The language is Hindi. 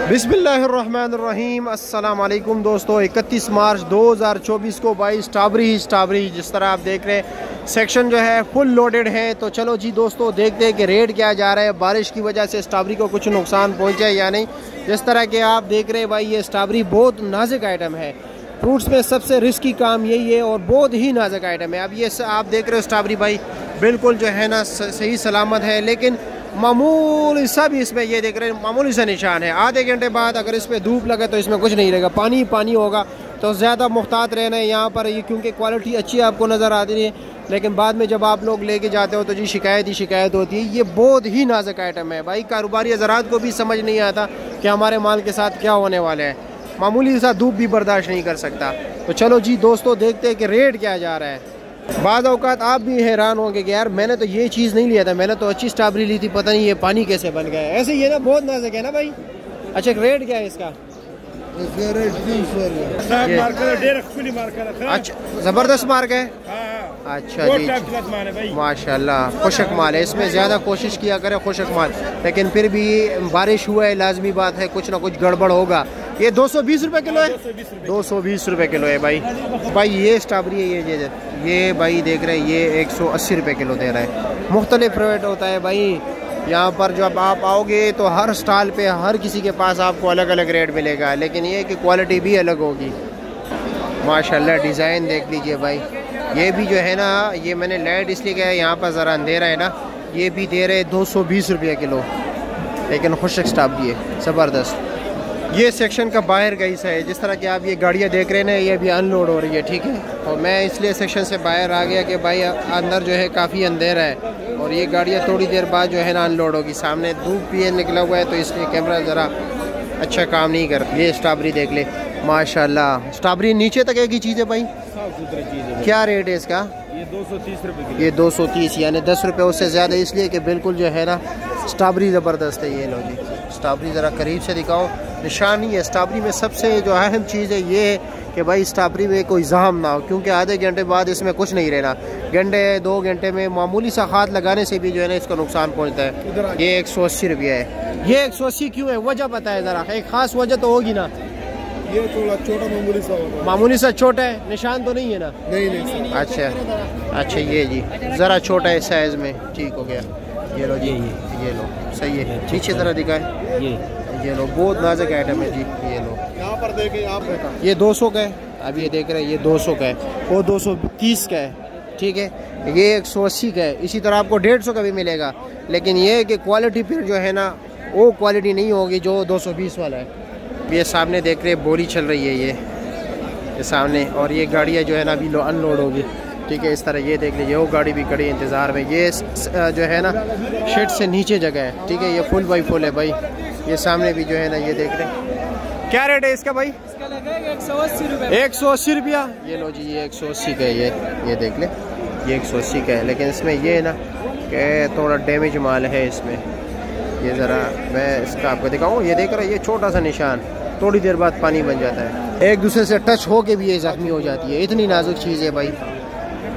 बिस्मिल्लाहिर्रहमानिर्रहीम। अस्सलाम वालेकुम दोस्तों, 31 मार्च 2024 को भाई स्ट्रॉबेरी जिस तरह आप देख रहे हैं सेक्शन जो है फुल लोडेड है। तो चलो जी दोस्तों देखते हैं कि रेट क्या जा रहा है, बारिश की वजह से स्ट्रॉबेरी को कुछ नुकसान पहुंचा है या नहीं। जिस तरह के आप देख रहे हैं भाई ये स्ट्रॉबेरी बहुत नाजुक आइटम है, फ्रूट्स में सबसे रिस्की काम यही है और बहुत ही नाजुक आइटम है। अब ये आप देख रहे हो स्ट्रॉबेरी भाई बिल्कुल जो है ना सही सलामत है, लेकिन मामूली सा भी इसमें ये देख रहे हैं मामूली सा निशान है। आधे घंटे बाद अगर इस पर धूप लगे तो इसमें कुछ नहीं रहेगा, पानी पानी होगा। तो ज़्यादा मुहतात रहना है यहाँ पर, ये क्योंकि क्वालिटी अच्छी आपको नज़र आती है, लेकिन बाद में जब आप लोग लेके जाते हो तो जी शिकायत ही शिकायत होती है। ये बहुत ही नाजुक आइटम है भाई, कारोबारी हज़रात को भी समझ नहीं आता कि हमारे माल के साथ क्या होने वाले हैं। मामूली सा धूप भी बर्दाश्त नहीं कर सकता। तो चलो जी दोस्तों देखते हैं कि रेट क्या जा रहा है। बाद औकात आप भी हैरान होंगे कि यार मैंने तो ये चीज़ नहीं लिया था, मैंने तो अच्छी स्ट्रॉबेरी ली थी, पता नहीं ये पानी कैसे बन गया है। ऐसे ये ना बहुत नाजुक है ना भाई। अच्छा रेट क्या है इसका? अच्छा ज़बरदस्त मार्क है। अच्छा जी माशाल्लाह, खुशक माल है, इसमें ज़्यादा कोशिश किया करें खुशक माल, लेकिन फिर भी बारिश हुआ है, लाजमी बात है कुछ ना कुछ गड़बड़ होगा। ये 220 रुपये किलो है, 220 रुपये किलो है भाई। भाई ये स्ट्रॉबेरी है, ये भाई देख रहे हैं ये 180 रुपये किलो दे रहा है। मुख्तलिफ रेट होता है भाई यहाँ पर। जब आप आओगे तो हर स्टॉल पे हर किसी के पास आपको अलग अलग रेट मिलेगा, लेकिन ये कि क्वालिटी भी अलग होगी। माशाल्लाह डिज़ाइन देख लीजिए भाई। ये भी जो है ना, ये मैंने लाइट इसलिए गया यहाँ पर ज़रा अंधेरा है ना, ये भी दे रहे 220 रुपये किलो, लेकिन खुशक स्ट्रॉबेरी है ज़बरदस्त। ये सेक्शन का बाहर का हिस्सा है। जिस तरह की आप ये गाड़ियाँ देख रहे हैं ना, ये भी अनलोड हो रही है, ठीक है। और मैं इसलिए सेक्शन से बाहर आ गया कि भाई अंदर जो है काफ़ी अंधेरा है और ये गाड़ियाँ थोड़ी देर बाद जो है ना अनलोड होगी। सामने धूप भी निकला हुआ है तो इसलिए कैमरा ज़रा अच्छा काम नहीं कर। ये स्ट्रॉबेरी देख ले माशाल्लाह, स्ट्रॉबेरी नीचे तक एक ही चीज़ है भाई। क्या रेट है इसका? ये 230 रुपये। ये 230 यानी 10 रुपये उससे ज़्यादा, इसलिए कि बिल्कुल जो है ना स्ट्रॉबेरी ज़बरदस्त है। ये लो जी स्ट्रॉबेरी ज़रा करीब से दिखाओ, निशानी है। स्ट्रॉबेरी में सबसे जो अहम चीज़ है ये है कि भाई स्ट्रॉबेरी में कोई जहम ना हो, क्योंकि आधे घंटे बाद इसमें कुछ नहीं रहना। घंटे 2 घंटे में मामूली सा हाथ लगाने से भी जो है ना इसका नुकसान पहुंचता है। ये 180 रुपये है। ये 180 क्यों है, वजह बताए ज़रा, एक ख़ास वजह तो होगी ना। ये थोड़ा छोटा मामूली सा होगा। मामूली सा छोटा है, निशान तो नहीं है ना? नहीं। अच्छा ये जी ज़रा छोटा है साइज़ में, ठीक हो गया। ये लो जी ये लो सही है, पीछे तरह दिखाए। ये लो बहुत नाजुक आइटम है जी। ये लो यहाँ पर देखें आप, ये 200 का है। अब ये देख रहे हैं ये 200 का है, वो 230 का है, ठीक है। ये 180 का है। इसी तरह आपको 150 का भी मिलेगा, लेकिन ये है कि क्वालिटी फिर जो है ना वो क्वालिटी नहीं होगी जो 220 वाला है। ये सामने देख रहे हैं बोरी चल रही है ये सामने, और ये गाड़ियाँ जो है ना अभी अनलोड होगी, ठीक है। इस तरह ये देख लीजिए वो गाड़ी भी खड़ी इंतज़ार में। ये जो है ना शेड से नीचे जगह है, ठीक है। ये फुल बाई फुल है भाई। ये सामने भी जो है ना ये देख रहे हैं। क्या रेट है इसका भाई? इसका लगेगा 180 रुपये। 180 रुपया। ये लो जी ये 180 का है। ये देख ले ये 180 का है, लेकिन इसमें ये है ना कि थोड़ा डैमेज माल है इसमें। ये ज़रा मैं इसका आपको दिखाऊँ। ये देख रहा है ये छोटा सा निशान थोड़ी देर बाद पानी बन जाता है, एक दूसरे से टच हो के भी ये ज़ख्मी हो जाती है, इतनी नाजुक चीज़ है भाई।